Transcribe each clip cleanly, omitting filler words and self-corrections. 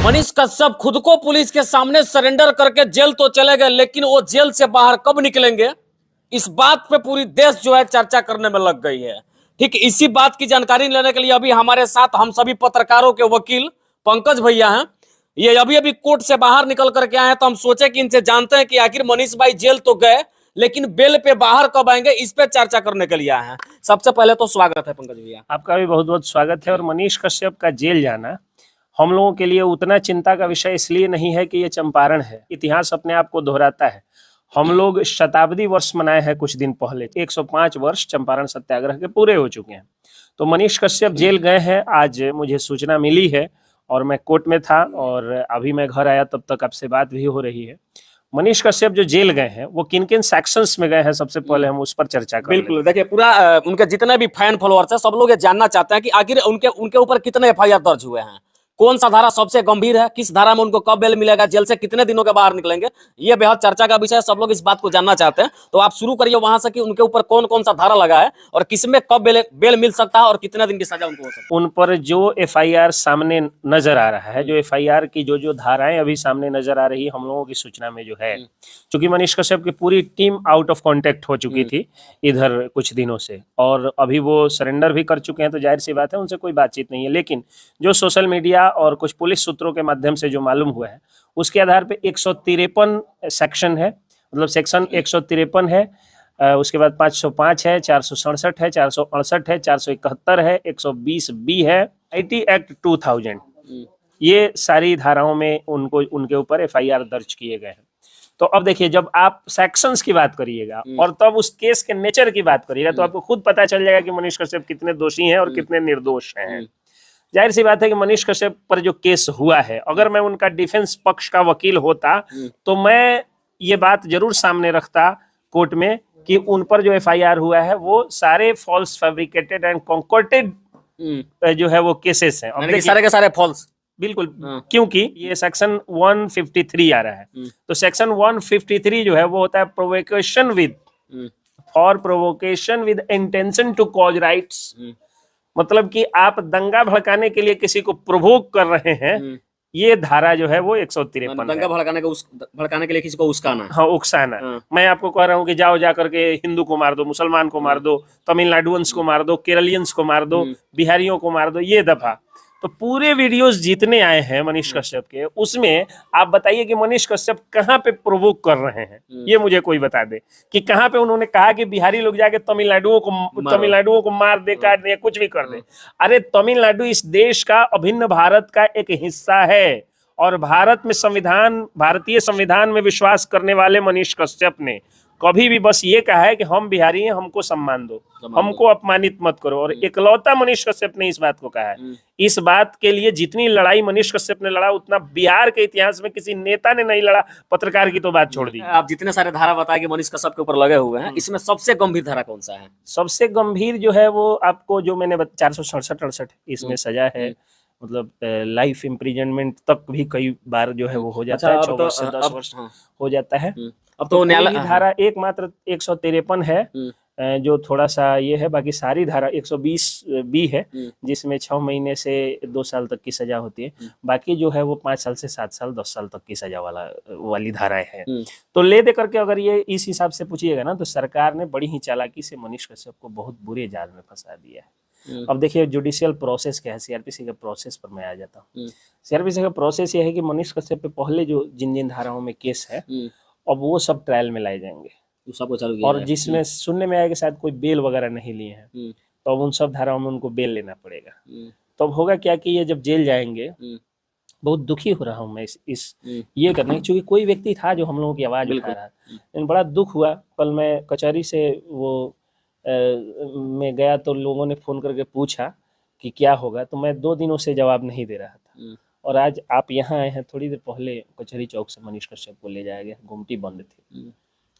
मनीष कश्यप खुद को पुलिस के सामने सरेंडर करके जेल तो चले गए, लेकिन वो जेल से बाहर कब निकलेंगे, इस बात पे पूरी देश जो है चर्चा करने में लग गई है। ठीक इसी बात की जानकारी लेने के लिए अभी हमारे साथ हम सभी पत्रकारों के वकील पंकज भैया हैं। ये अभी अभी कोर्ट से बाहर निकल करके आए हैं, तो हम सोचे कि इनसे जानते हैं कि आखिर मनीष भाई जेल तो गए, लेकिन बेल पे बाहर कब आएंगे, इस पे चर्चा करने के लिए आए हैं। सबसे पहले तो स्वागत है पंकज भैया। आपका भी बहुत बहुत स्वागत है। और मनीष कश्यप का जेल जाना हम लोगों के लिए उतना चिंता का विषय इसलिए नहीं है कि ये चंपारण है। इतिहास अपने आप को दोहराता है। हम लोग शताब्दी वर्ष मनाए हैं कुछ दिन पहले, 105 वर्ष चंपारण सत्याग्रह के पूरे हो चुके हैं। तो मनीष कश्यप जेल गए हैं, आज मुझे सूचना मिली है और मैं कोर्ट में था और अभी मैं घर आया, तब तक आपसे बात भी हो रही है। मनीष कश्यप जो जेल गए हैं वो किन किन सेक्शंस में गए हैं, सबसे पहले हम उस पर चर्चा करें। बिल्कुल, देखिए पूरा उनके जितने भी फैन फॉलोअर्स हैं, सब लोग ये जानना चाहते हैं कि आखिर उनके ऊपर कितने एफआईआर दर्ज हुए हैं, कौन सा धारा सबसे गंभीर है, किस धारा में उनको कब बेल मिलेगा, जेल से कितने दिनों के बाहर निकलेंगे। ये बेहद चर्चा का विषय है, सब लोग इस बात को जानना चाहते हैं। तो आप शुरू करिए वहां से कि उनके ऊपर कौन कौन सा धारा लगा है और किसमें कब बेल मिल सकता है और कितने दिन की सजा उनको हो सकती है। उन पर जो एफआईआर सामने नजर आ रहा है, जो एफआईआर की जो धाराएं अभी सामने नजर आ रही है हम लोगों की सूचना में जो है, क्योंकि मनीष कश्यप की पूरी टीम आउट ऑफ कांटेक्ट हो चुकी थी इधर कुछ दिनों से, और अभी वो सरेंडर भी कर चुके हैं, तो जाहिर सी बात है उनसे कोई बातचीत नहीं है। लेकिन जो सोशल मीडिया और कुछ पुलिस सूत्रों के माध्यम से जो मालूम हुआ है, उसके आधार पे 153 सेक्शन है, मतलब सेक्शन 153 है। उसके बाद 505 है, 467 है, 468 है, 471 है, 120 बी है, आईटी एक्ट 2000, ये सारी धाराओं में उनके ऊपर एफआईआर दर्ज किए गए हैं। तो अब देखिए, जब आप सेक्शंस की बात करिएगा और तब उस केस के नेचर की बात करिएगा, तो आपको खुद पता चल जाएगा कि मनीष कश्यप कितने दोषी हैं और कितने निर्दोष हैं। जाहिर सी बात है कि मनीष कश्यप पर जो केस हुआ है, अगर मैं उनका डिफेंस पक्ष का वकील होता तो मैं ये बात जरूर सामने रखता कोर्ट में कि उन पर जो एफआईआर हुआ है वो सारे फॉल्स, फैब्रिकेटेड एंड कॉन्कॉर्टेड जो है वो केसेस हैं। अब सारे के सारे फॉल्स, बिल्कुल, क्योंकि ये सेक्शन 153 आ रहा है। तो सेक्शन 153 जो है वो होता है provocation with, for provocation with intention to cause riots, मतलब कि आप दंगा भड़काने के लिए किसी को प्रोवोक कर रहे हैं। ये धारा जो है वो 153 दंगा भड़काने के लिए किसी को उकसाना। हाँ, उकसाना। मैं आपको कह रहा हूँ कि जाओ जा करके हिंदू को मार दो, मुसलमान को मार दो, तमिलनाडुअंस को मार दो, केरलियंस को मार दो, बिहारियों को मार दो, ये दफा। तो पूरे वीडियोस जितने आए हैं मनीष कश्यप के, उसमें आप बताइए कि मनीष कश्यप कहाँ पे प्रोवोक कर रहे हैं, ये मुझे कोई बता दे कि कहाँ पे उन्होंने कहा कि बिहारी लोग जाके तमिलनाडुओं को मार दे, काट दे, कुछ भी कर दे। अरे तमिलनाडु इस देश का अभिन्न भारत का एक हिस्सा है, और भारत में भारतीय संविधान में विश्वास करने वाले मनीष कश्यप ने कभी भी बस ये कहा है कि हम बिहारी हैं, हमको सम्मान दो, हमको अपमानित मत करो। और इकलौता मनीष कश्यप ने इस बात को कहा है। इस बात के लिए जितनी लड़ाई मनीष कश्यप ने लड़ा, उतना बिहार के इतिहास में किसी नेता ने नहीं लड़ा। पत्रकार की तो बात छोड़ दी। आप जितने सारे धारा बताए कि मनीष कश्यप के ऊपर लगे हुए हैं, इसमें सबसे गंभीर धारा कौन सा है? सबसे गंभीर जो है वो आपको जो मैंने 467-68 इसमें सजा है, मतलब लाइफ इम्प्रिजनमेंट तक भी कई बार जो है वो हो जाता है, 24 से 10 वर्ष हो जाता है। अब तो न्यायालय धारा एकमात्र 153 है जो थोड़ा सा ये है, बाकी सारी धारा 120 बी है जिसमें 6 महीने से 2 साल तक की सजा होती है। बाकी जो है वो 5 साल से 7 साल 10 साल तक की सजा वाली धाराएं हैं। तो ले दे करके अगर ये इस हिसाब से पूछिएगा ना, तो सरकार ने बड़ी ही चालाकी से मनीष कश्यप को बहुत बुरे जाल में फंसा दिया है। अब देखिए जुडिशियल प्रोसेस क्या है, सीआरपीसी के प्रोसेस पर मैं आ जाता हूँ। सीआरपीसी का प्रोसेस ये है कि मनीष कश्यप पे पहले जो जिन धाराओं में केस है, अब वो सब ट्रायल में लाए जाएंगे, सबको चालू किया और जिसमें सुनने में आएगा शायद कोई बेल वगैरह नहीं लिए हैं, तो अब उन सब धाराओं में उनको बेल लेना पड़ेगा। तो अब होगा क्या कि ये जब जेल जाएंगे, बहुत दुखी हो रहा हूँ मैं इस ये करने, क्योंकि कोई व्यक्ति था जो हम लोगों की आवाज उठा रहा, लेकिन बड़ा दुख हुआ। कल मैं कचहरी से वो में गया तो लोगों ने फोन करके पूछा कि क्या होगा, तो मैं 2 दिनों से जवाब नहीं दे रहा था। और आज आप यहाँ आए हैं, थोड़ी देर पहले कचहरी चौक से मनीष कश्यप को ले जाया गया, गुमटी बंद थी,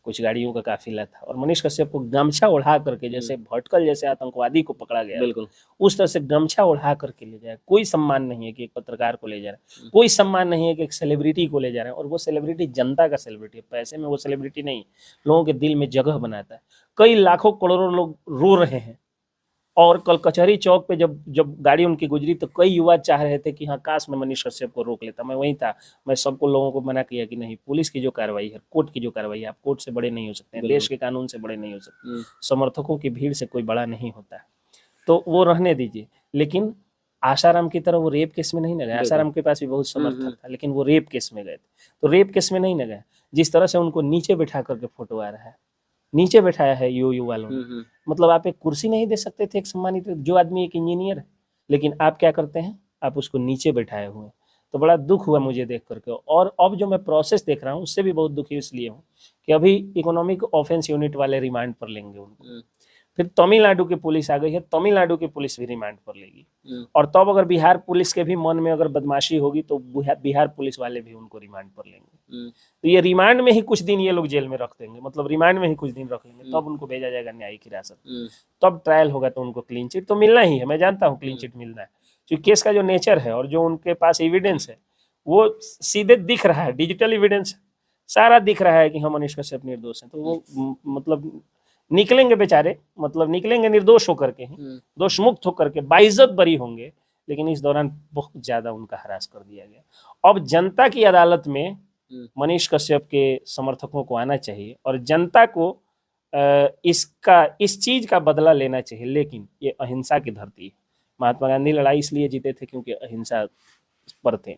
कुछ गाड़ियों का काफिला था, और मनीष कश्यप को गमछा ओढ़ा करके, जैसे भटकल जैसे आतंकवादी को पकड़ा गया, बिल्कुल उस तरह से गमछा ओढ़ा करके ले जाए। कोई सम्मान नहीं है कि एक पत्रकार को ले जा रहा है, कोई सम्मान नहीं है कि एक सेलिब्रिटी को ले जा रहे हैं, और वो सेलिब्रिटी जनता का सेलिब्रिटी है, पैसे में वो सेलिब्रिटी नहीं, लोगों के दिल में जगह बनाता है। कई लाखों करोड़ों लोग रो रहे हैं और कल कचहरी चौक पे जब जब गाड़ी उनकी गुजरी तो कई युवा चाह रहे थे कि हाँ काश मैं मनीष कश्यप को रोक लेता, मैं वहीं था। मैं सबको लोगों को मना किया कि नहीं, पुलिस की जो कार्रवाई है, कोर्ट की जो कार्रवाई है, आप कोर्ट से बड़े नहीं हो सकते हैं, देश के कानून से बड़े नहीं हो सकते, समर्थकों की भीड़ से कोई बड़ा नहीं होता है, तो वो रहने दीजिए। लेकिन आसाराम की तरह वो रेप केस में नहीं न गए। आसाराम के पास भी बहुत समर्थक था, लेकिन वो रेप केस में गए थे। तो रेप केस में नहीं न गए। जिस तरह से उनको नीचे बैठा करके फोटो आ रहा है, नीचे बैठाया है यू वालों ने, मतलब आप एक कुर्सी नहीं दे सकते थे एक सम्मानित, जो आदमी एक इंजीनियर है, लेकिन आप क्या करते हैं, आप उसको नीचे बैठाए हुए हैं। तो बड़ा दुख हुआ मुझे देख करके। और अब जो मैं प्रोसेस देख रहा हूँ उससे भी बहुत दुखी इसलिए हूँ कि अभी इकोनॉमिक ऑफेंस यूनिट वाले रिमांड पर लेंगे उनको, फिर तमिलनाडु की पुलिस आ गई है, तमिलनाडु की पुलिस भी रिमांड पर लेगी, और तब अगर बिहार पुलिस के भी मन में अगर बदमाशी होगी तो बिहार पुलिस वाले भी उनको रिमांड पर लेंगे। तो ये रिमांड में ही कुछ दिन ये लोग जेल में रख देंगे, मतलब रिमांड में ही कुछ दिन रख लेंगे, तब उनको भेजा जाएगा न्यायिक हिरासत, तब ट्रायल होगा तो उनको क्लीन चिट तो मिलना ही है। मैं जानता हूँ क्लीन चिट मिलना है, क्योंकि केस का जो नेचर है और जो उनके पास एविडेंस है वो सीधे दिख रहा है, डिजिटल एविडेंस सारा दिख रहा है कि हम मनीष कश्यप निर्दोष हैं। तो वो मतलब निकलेंगे बेचारे, मतलब निकलेंगे निर्दोष होकर के, दोष मुक्त होकर के, बाइज्जत बरी होंगे। लेकिन इस दौरान बहुत ज्यादा उनका हरास कर दिया गया। अब जनता की अदालत में मनीष कश्यप के समर्थकों को आना चाहिए और जनता को इस चीज का बदला लेना चाहिए। लेकिन ये अहिंसा की धरती है। महात्मा गांधी लड़ाई इसलिए जीते थे क्योंकि अहिंसा पर थे।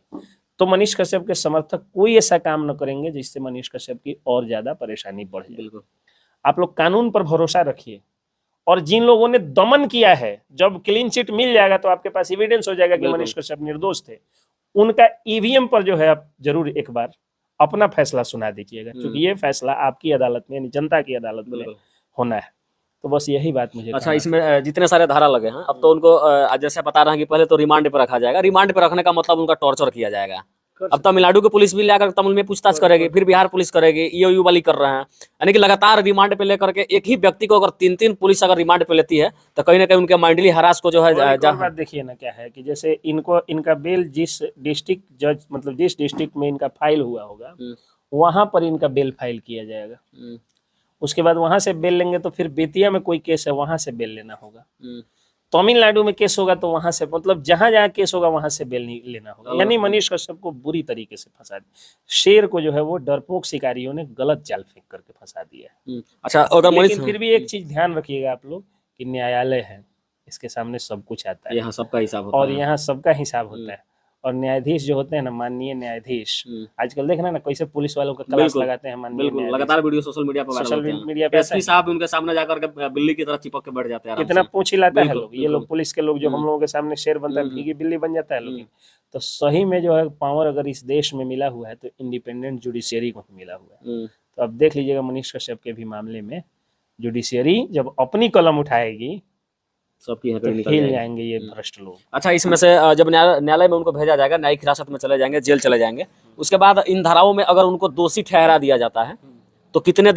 तो मनीष कश्यप के समर्थक कोई ऐसा काम न करेंगे जिससे मनीष कश्यप की और ज्यादा परेशानी बढ़ जाए। बिल्कुल, आप लोग कानून पर भरोसा रखिए, और जिन लोगों ने दमन किया है, जब क्लीन चिट मिल जाएगा तो आपके पास एविडेंस हो जाएगा कि मनीष कश्यप निर्दोष थे, उनका ईवीएम पर जो है आप जरूर एक बार अपना फैसला सुना दीजिएगा, क्योंकि ये फैसला आपकी अदालत में, जनता की अदालत में होना है। तो बस यही बात मुझे। अच्छा, इसमें जितने सारे धारा लगे हैं, अब तो उनको जैसे बता रहे हैं कि पहले तो रिमांड पर रखा जाएगा। रिमांड पर रखने का मतलब उनका टॉर्चर किया जाएगा। अब तमिलनाडु की पुलिस भी लाकर तमिल में पूछताछ करेगी, फिर बिहार पुलिस करेगी, ईओयू वाली कर रहे हैं, यानी कि लगातार रिमांड पे लेकर के एक ही व्यक्ति को अगर 3-3 पुलिस अगर रिमांड पे लेती है तो कहीं ना कहीं उनके माइंडली हरास को जो है बात देखिए ना क्या है कि जैसे इनका बेल जिस डिस्ट्रिक्ट जज, मतलब जिस डिस्ट्रिक्ट में इनका फाइल हुआ होगा वहां पर इनका बेल फाइल किया जाएगा। उसके बाद वहां से बेल लेंगे तो फिर बेतिया में कोई केस है वहां से बेल लेना होगा। तमिलनाडु में केस होगा तो वहां से, मतलब जहां जहां केस होगा वहां से बेल नहीं लेना होगा। यानी मनीष कश्यप को बुरी तरीके से फंसा दिया। शेर को जो है वो डरपोक शिकारियों ने गलत जाल फेंक करके फंसा दिया है। अच्छा, अगर लेकिन फिर भी एक चीज ध्यान रखिएगा आप लोग कि न्यायालय है, इसके सामने सब कुछ आता है, यहाँ सबका हिसाब होता है, और यहाँ सबका हिसाब होता है। और न्यायाधीश जो होते हैं ना, माननीय न्यायाधीश, आजकल देखना ना कैसे पुलिस वालों का क्लास लगाते हैं माननीय न्यायाधीश। लगातार वीडियो सोशल मीडिया पे एसपी साहब उनके सामने जाकर के बिल्ली की तरह चिपक के बैठ जाते हैं। कितना पूछ हिलाता है लोग, ये लोग पुलिस के लोग जो हम लोगों के सामने शेर बनता है, भीगी बिल्ली बन जाता है लोग। तो सही में जो है पावर अगर इस देश में मिला हुआ है तो इंडिपेंडेंट जुडिशियरी को मिला हुआ है। तो अब देख लीजिएगा मनीष कश्यप के भी मामले में जुडिशियरी जब अपनी कलम उठाएगी सबकी तो हिल जाएंगे ये भ्रष्ट लोग। अच्छा, इसमें से जब न्यायालय में उनको भेजा जाएगा, न्यायिक हिरासत में चले जाएंगे, जेल चले जाएंगे, उसके बाद इन धाराओं में अगर उनको दोषी ठहरा दिया जाता है तो कितना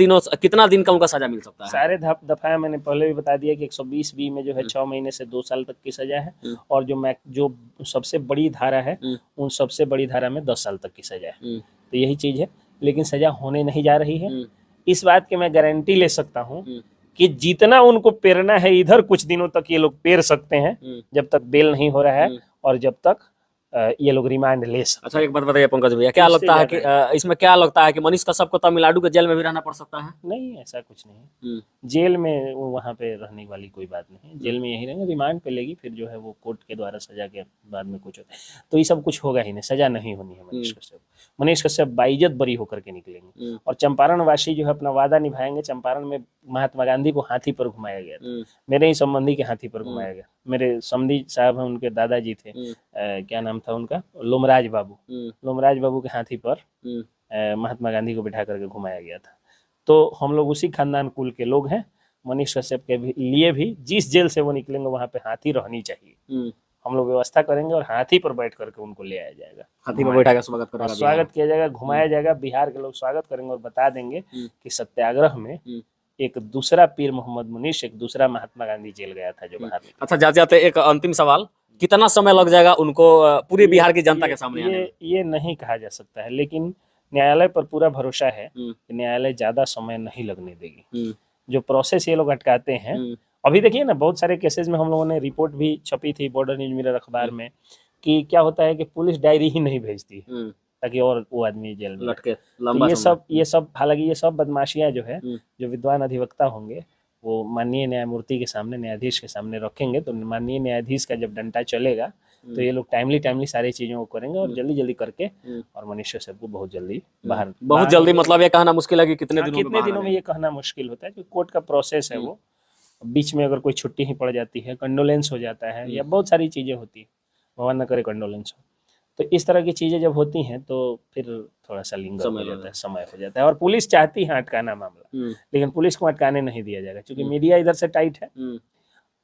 दिन का उनका सजा मिल सकता है? सारे दफा मैंने पहले भी बता दिया कि 120 बी में जो है 6 महीने से 2 साल तक की सजा है, और जो सबसे बड़ी धारा है उन सबसे बड़ी धारा में 10 साल तक की सजा है। तो यही चीज है, लेकिन सजा होने नहीं जा रही है। इस बात की मैं गारंटी ले सकता हूँ कि जितना उनको पेरना है इधर कुछ दिनों तक ये लोग पेर सकते हैं, जब तक बेल नहीं हो रहा है और जब तक ये लोग रिमांड ले सकते। अच्छा, एक बात बताइए पंकज भैया, क्या लगता है कि इसमें क्या लगता है कि मनीष कश्यप को तमिलनाडु के जेल में भी रहना पड़ सकता है? नहीं, ऐसा कुछ नहीं। जेल में वहाँ पे रहने वाली कोई बात नहीं, जेल में यही रहेंगे, रिमांड पे लेगी, फिर जो है वो कोर्ट के द्वारा सजा के बाद में कुछ होता है। तो ये सब कुछ होगा ही नहीं, सजा नहीं होनी है मनीष कश्यप। मनीष कश्यप बाइज्जत बरी होकर के निकलेंगे, और चंपारण वासी जो है अपना वादा निभाएंगे। चंपारण में महात्मा गांधी को हाथी पर घुमाया गया था, मेरे ही संबंधी के हाथी पर घुमाया गया। मेरे समधी साहब हैं, उनके दादाजी थे, क्या नाम था उनका, लोमराज बाबू। लोमराज बाबू के हाथी पर महात्मा गांधी को बिठा करके घुमाया गया था। तो हम लोग उसी खानदान कुल के लोग हैं। मनीष कश्यप के लिए भी जिस जेल से वो निकलेंगे वहां पे हाथी रहनी चाहिए। हम लोग व्यवस्था करेंगे और हाथी पर बैठ करके उनको ले आया जाएगा, हाथी पर बैठा स्वागत किया जाएगा, घुमाया जाएगा। बिहार के लोग स्वागत करेंगे और बता देंगे कि सत्याग्रह में एक दूसरा पीर मोहम्मद मुनीश, एक दूसरा महात्मा गांधी जेल गया था जो बाहर। अच्छा, जाते जाते एक अंतिम सवाल, कितना समय लग जाएगा उनको पूरी बिहार की जनता के सामने आने में? ये नहीं कहा जा सकता है, लेकिन न्यायालय पर पूरा भरोसा है कि न्यायालय ज्यादा समय नहीं लगने देगी। जो प्रोसेस ये लोग अटकाते हैं अभी देखिए ना, बहुत सारे केसेस में हम लोगों ने रिपोर्ट भी छपी थी बॉर्डर न्यूज मिरर अखबार में, कि क्या होता है कि पुलिस डायरी ही नहीं भेजती है ताकि और वो आदमी जेल में लटके तो लंबा ये सब हालांकि ये सब बदमाशियां जो है, जो विद्वान अधिवक्ता होंगे वो माननीय न्यायमूर्ति के सामने, न्यायाधीश के सामने रखेंगे, तो माननीय न्यायाधीश का जब डंडा चलेगा तो ये लोग टाइमली सारी चीजों को करेंगे और जल्दी करके और मनीष कश्यप को बहुत जल्दी बहुत जल्दी, मतलब ये कहना मुश्किल है कि कितने दिनों में ये कहना मुश्किल होता है, क्योंकि कोर्ट का प्रोसेस है वो, बीच में अगर कोई छुट्टी ही पड़ जाती है, कंडोलेंस हो जाता है, या बहुत सारी चीजें होती है, भगवान न करे कंडोलेंस हो, तो इस तरह की चीजें जब होती हैं तो फिर थोड़ा सा लिंगर हो जाता है, समय हो जाता है। और पुलिस चाहती है अटकाना मामला, लेकिन पुलिस को अटकाने नहीं दिया जाएगा, क्योंकि मीडिया इधर से टाइट है।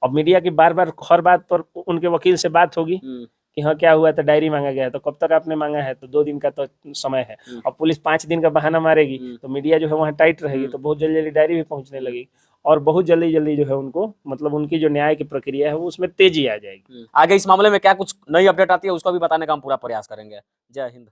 अब मीडिया की बार हर बात पर उनके वकील से बात होगी कि हाँ क्या हुआ, तो डायरी मांगा गया है, तो कब तक आपने मांगा है, तो 2 दिन का तो समय है। अब पुलिस 5 दिन का बहाना मारेगी तो मीडिया जो है वहाँ टाइट रहेगी, तो बहुत जल्दी डायरी भी पहुंचने लगेगी, और बहुत जल्दी जो है उनको, मतलब उनकी जो न्याय की प्रक्रिया है वो उसमें तेजी आ जाएगी। आगे इस मामले में क्या कुछ नई अपडेट आती है उसको भी बताने का हम पूरा प्रयास करेंगे। जय हिंद।